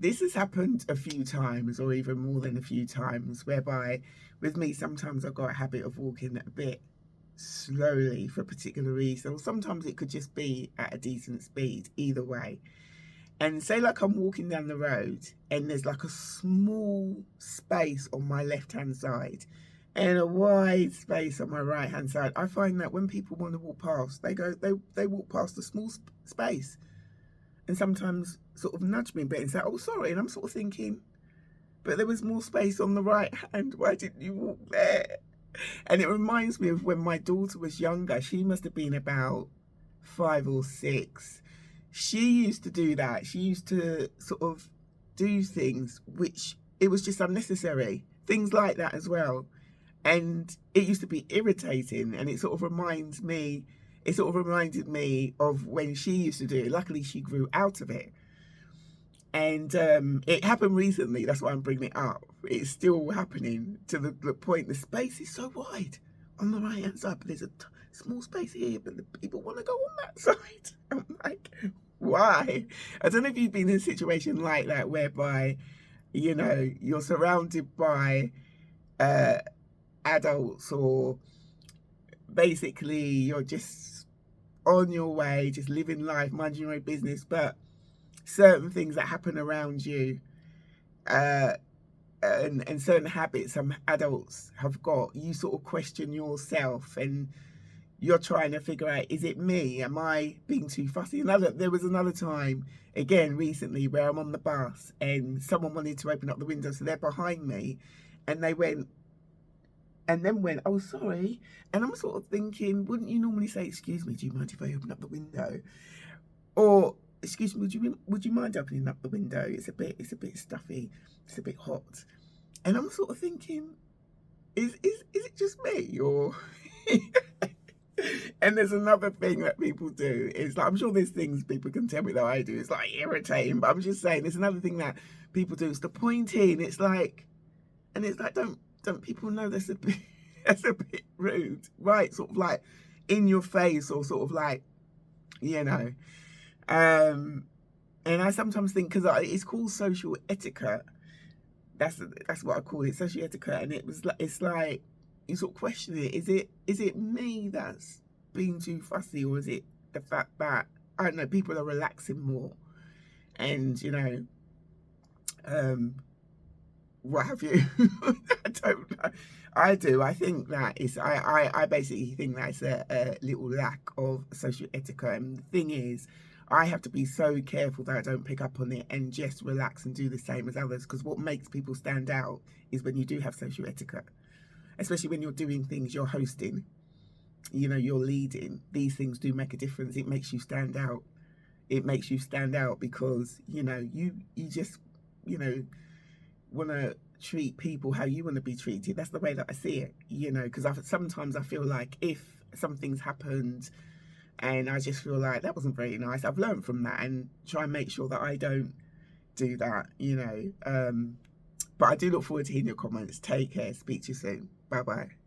this has happened a few times, or even more than a few times, whereby with me, sometimes I've got a habit of walking a bit slowly for a particular reason, or sometimes it could just be at a decent speed, either way. And say like I'm walking down the road and there's like a small space on my left hand side and a wide space on my right hand side. I find that when people want to walk past, they walk past a small space and sometimes sort of nudge me a bit and say, oh sorry, and I'm sort of thinking, but there was more space on the right hand, why didn't you walk there? And it reminds me of when my daughter was younger. She must have been about 5 or 6. She used to do that. She used to sort of do things which it was just unnecessary. Things like that as well. And it used to be irritating, and it sort of reminded me of when she used to do it. Luckily she grew out of it. And it happened recently. That's why I'm bringing it up. It's still happening to the point the space is so wide on the right hand side, but there's a small space here, but the people want to go on that side. I'm like, why? I don't know if you've been in a situation like that whereby, you know, you're surrounded by adults, or basically you're just on your way, just living life, minding your own business, but certain things that happen around you and certain habits some adults have got, you sort of question yourself and you're trying to figure out, is it me? Am I being too fussy? There was another time, again recently, where I'm on the bus and someone wanted to open up the window, so they're behind me and they went, and then went, oh sorry. And I'm sort of thinking, wouldn't you normally say, excuse me, do you mind if I open up the window? Or excuse me, would you mind opening up the window? It's a bit stuffy, it's a bit hot. And I'm sort of thinking, is it just me, or and there's another thing that people do. It's like, I'm sure there's things people can tell me that I do. It's like irritating, but I'm just saying there's another thing that people do. It's the pointing. It's like, and it's like, don't people know that's a bit rude, right? Sort of like in your face, or sort of like, you know. And I sometimes think, because it's called social etiquette, that's what I call it, social etiquette, and it's like you sort of question it. Is it me that's being too fussy, or is it the fact that, I don't know, people are relaxing more, and you know, what have you? I don't know. I do. I think that it's. I basically think that's a little lack of social etiquette. And the thing is, I have to be so careful that I don't pick up on it and just relax and do the same as others. Because what makes people stand out is when you do have social etiquette, especially when you're doing things, you're hosting, you know, you're leading. These things do make a difference. It makes you stand out. It makes you stand out because, you know, you just, you know, want to treat people how you want to be treated. That's the way that I see it, you know, because sometimes I feel like if something's happened and I just feel like that wasn't very nice, I've learned from that and try and make sure that I don't do that, you know. But I do look forward to hearing your comments. Take care. Speak to you soon. Bye bye.